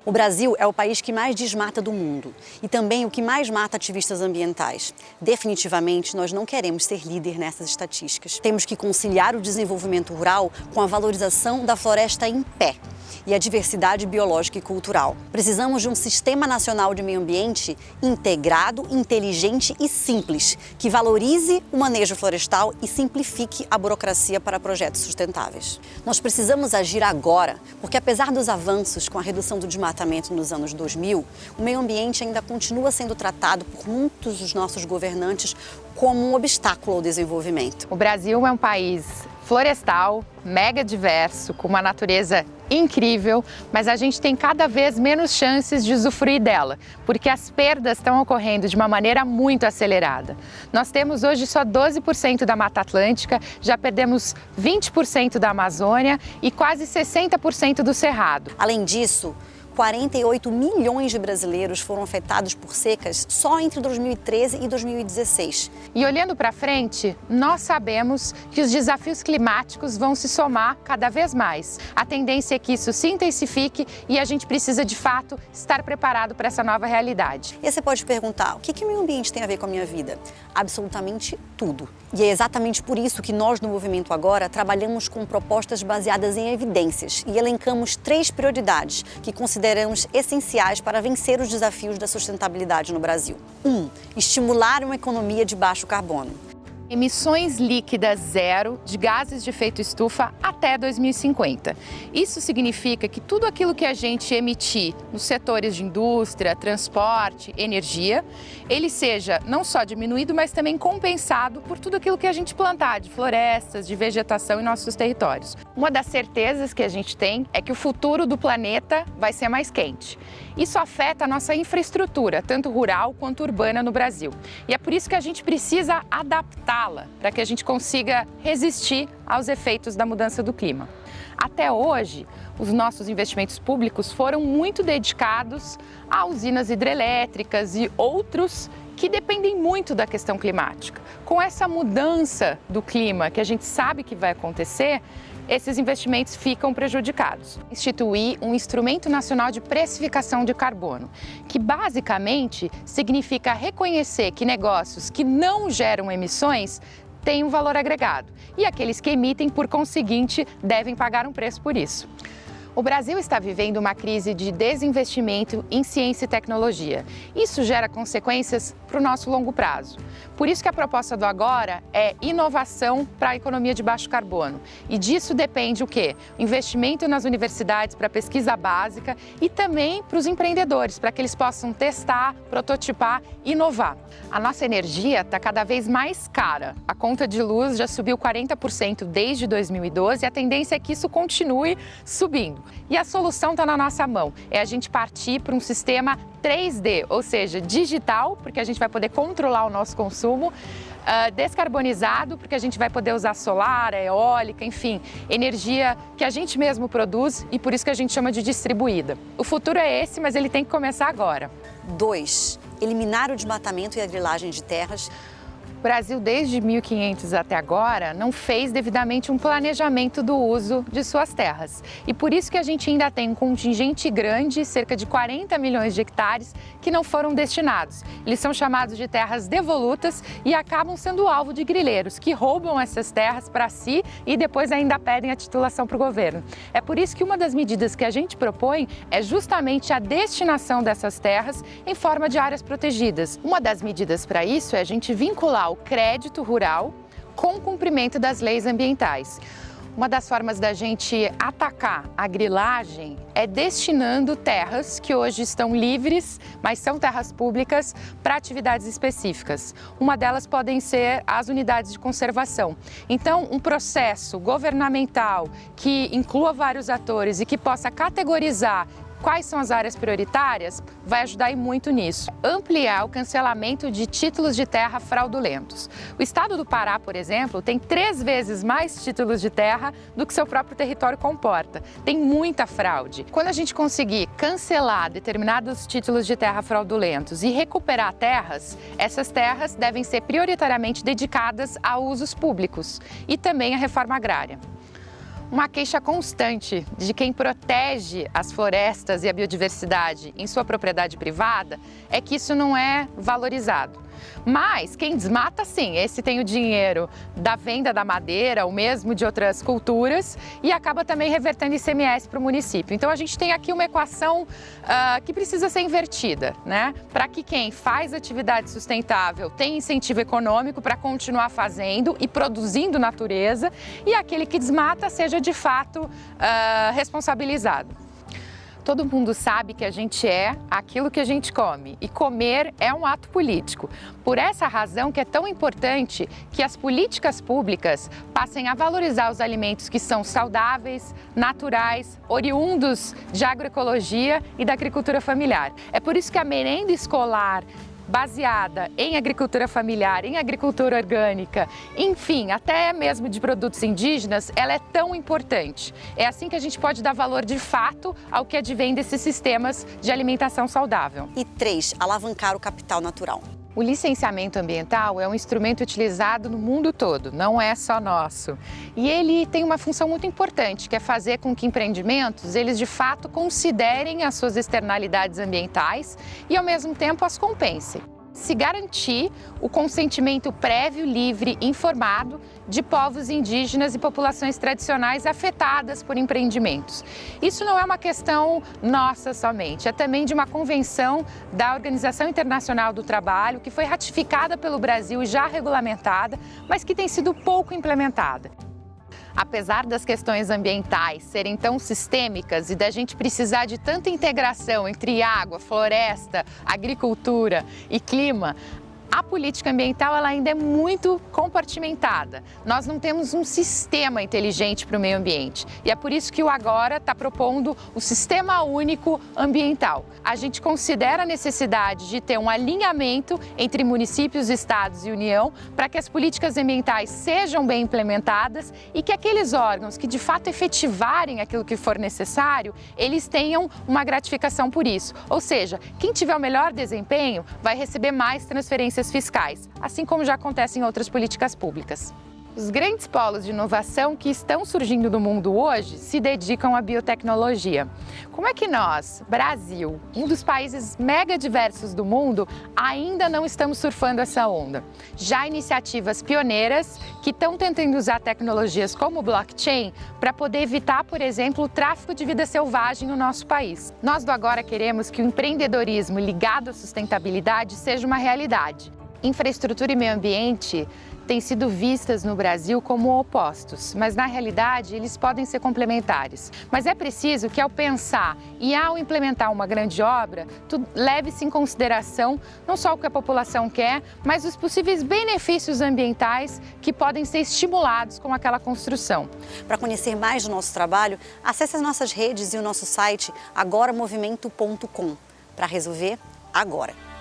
O Brasil é o país que mais desmata do mundo e também o que mais mata ativistas ambientais. Definitivamente, nós não queremos ser líder nessas estatísticas. Temos que conciliar o desenvolvimento rural com a valorização da floresta em pé e a diversidade biológica e cultural. Precisamos de um Sistema Nacional de Meio Ambiente integrado, inteligente e simples, que valorize o manejo florestal e simplifique a burocracia para projetos sustentáveis. Nós precisamos agir agora, porque apesar dos avanços com a redução do desmatamento nos anos 2000, o meio ambiente ainda continua sendo tratado por muitos dos nossos governantes como um obstáculo ao desenvolvimento. O Brasil é um país florestal, mega diverso, com uma natureza incrível, mas a gente tem cada vez menos chances de usufruir dela, porque as perdas estão ocorrendo de uma maneira muito acelerada. Nós temos hoje só 12% da Mata Atlântica, já perdemos 20% da Amazônia e quase 60% do Cerrado. Além disso, 48 milhões de brasileiros foram afetados por secas só entre 2013 e 2016. E olhando para frente, nós sabemos que os desafios climáticos vão se somar cada vez mais. A tendência é que isso se intensifique e a gente precisa, de fato, estar preparado para essa nova realidade. E você pode perguntar, o que o meio ambiente tem a ver com a minha vida? Absolutamente tudo. E é exatamente por isso que nós, no Movimento Agora, trabalhamos com propostas baseadas em evidências e elencamos 3 prioridades que consideramos essenciais para vencer os desafios da sustentabilidade no Brasil. 1. Estimular uma economia de baixo carbono. Emissões líquidas zero de gases de efeito estufa até 2050. Isso significa que tudo aquilo que a gente emitir nos setores de indústria, transporte, energia, ele seja não só diminuído, mas também compensado por tudo aquilo que a gente plantar de florestas, de vegetação em nossos territórios. Uma das certezas que a gente tem é que o futuro do planeta vai ser mais quente. Isso afeta a nossa infraestrutura, tanto rural quanto urbana no Brasil. E é por isso que a gente precisa adaptá-la, para que a gente consiga resistir aos efeitos da mudança do clima. Até hoje, os nossos investimentos públicos foram muito dedicados a usinas hidrelétricas e outros que dependem muito da questão climática. Com essa mudança do clima que a gente sabe que vai acontecer, esses investimentos ficam prejudicados. Instituir um Instrumento Nacional de Precificação de Carbono, que basicamente significa reconhecer que negócios que não geram emissões têm um valor agregado e aqueles que emitem, por conseguinte, devem pagar um preço por isso. O Brasil está vivendo uma crise de desinvestimento em ciência e tecnologia. Isso gera consequências para o nosso longo prazo. Por isso que a proposta do Agora é inovação para a economia de baixo carbono. E disso depende o quê? O investimento nas universidades para pesquisa básica e também para os empreendedores, para que eles possam testar, prototipar e inovar. A nossa energia está cada vez mais cara. A conta de luz já subiu 40% desde 2012 e a tendência é que isso continue subindo. E a solução está na nossa mão, é a gente partir para um sistema 3D, ou seja, digital, porque a gente vai poder controlar o nosso consumo, descarbonizado, porque a gente vai poder usar solar, eólica, enfim, energia que a gente mesmo produz e por isso que a gente chama de distribuída. O futuro é esse, mas ele tem que começar agora. 2. Eliminar o desmatamento e a grilagem de terras. O Brasil, desde 1500 até agora, não fez devidamente um planejamento do uso de suas terras. E por isso que a gente ainda tem um contingente grande, cerca de 40 milhões de hectares, que não foram destinados. Eles são chamados de terras devolutas e acabam sendo alvo de grileiros, que roubam essas terras para si e depois ainda pedem a titulação para o governo. É por isso que uma das medidas que a gente propõe é justamente a destinação dessas terras em forma de áreas protegidas. Uma das medidas para isso é a gente vincular o crédito rural com o cumprimento das leis ambientais. Uma das formas da gente atacar a grilagem é destinando terras que hoje estão livres, mas são terras públicas, para atividades específicas. Uma delas podem ser as unidades de conservação. Então, um processo governamental que inclua vários atores e que possa categorizar quais são as áreas prioritárias, vai ajudar muito nisso. Ampliar o cancelamento de títulos de terra fraudulentos. O estado do Pará, por exemplo, tem 3 vezes mais títulos de terra do que seu próprio território comporta. Tem muita fraude. Quando a gente conseguir cancelar determinados títulos de terra fraudulentos e recuperar terras, essas terras devem ser prioritariamente dedicadas a usos públicos e também à reforma agrária. Uma queixa constante de quem protege as florestas e a biodiversidade em sua propriedade privada é que isso não é valorizado. Mas quem desmata, sim, esse tem o dinheiro da venda da madeira, ou mesmo de outras culturas, e acaba também revertendo ICMS para o município. Então a gente tem aqui uma equação que precisa ser invertida, né? Para que quem faz atividade sustentável tenha incentivo econômico para continuar fazendo e produzindo natureza, e aquele que desmata seja de fato responsabilizado. Todo mundo sabe que a gente é aquilo que a gente come, e comer é um ato político. Por essa razão que é tão importante que as políticas públicas passem a valorizar os alimentos que são saudáveis, naturais, oriundos de agroecologia e da agricultura familiar. É por isso que a merenda escolar baseada em agricultura familiar, em agricultura orgânica, enfim, até mesmo de produtos indígenas, ela é tão importante. É assim que a gente pode dar valor de fato ao que advém desses sistemas de alimentação saudável. E 3, alavancar o capital natural. O licenciamento ambiental é um instrumento utilizado no mundo todo, não é só nosso. E ele tem uma função muito importante, que é fazer com que empreendimentos, eles de fato considerem as suas externalidades ambientais e ao mesmo tempo as compensem. Se garantir o consentimento prévio, livre e informado de povos indígenas e populações tradicionais afetadas por empreendimentos. Isso não é uma questão nossa somente, é também de uma convenção da Organização Internacional do Trabalho, que foi ratificada pelo Brasil e já regulamentada, mas que tem sido pouco implementada. Apesar das questões ambientais serem tão sistêmicas e da gente precisar de tanta integração entre água, floresta, agricultura e clima, a política ambiental ela ainda é muito compartimentada. Nós não temos um sistema inteligente para o meio ambiente. E é por isso que o Agora está propondo o Sistema Único Ambiental. A gente considera a necessidade de ter um alinhamento entre municípios, estados e União para que as políticas ambientais sejam bem implementadas e que aqueles órgãos que de fato efetivarem aquilo que for necessário, eles tenham uma gratificação por isso. Ou seja, quem tiver o melhor desempenho vai receber mais transferências fiscais, assim como já acontece em outras políticas públicas. Os grandes polos de inovação que estão surgindo no mundo hoje se dedicam à biotecnologia. Como é que nós, Brasil, um dos países mega diversos do mundo, ainda não estamos surfando essa onda? Já há iniciativas pioneiras que estão tentando usar tecnologias como o blockchain para poder evitar, por exemplo, o tráfico de vida selvagem no nosso país. Nós do Agora queremos que o empreendedorismo ligado à sustentabilidade seja uma realidade. Infraestrutura e meio ambiente têm sido vistas no Brasil como opostos, mas na realidade eles podem ser complementares. Mas é preciso que ao pensar e ao implementar uma grande obra, leve-se em consideração não só o que a população quer, mas os possíveis benefícios ambientais que podem ser estimulados com aquela construção. Para conhecer mais do nosso trabalho, acesse as nossas redes e o nosso site agoramovimento.com. Para resolver, agora.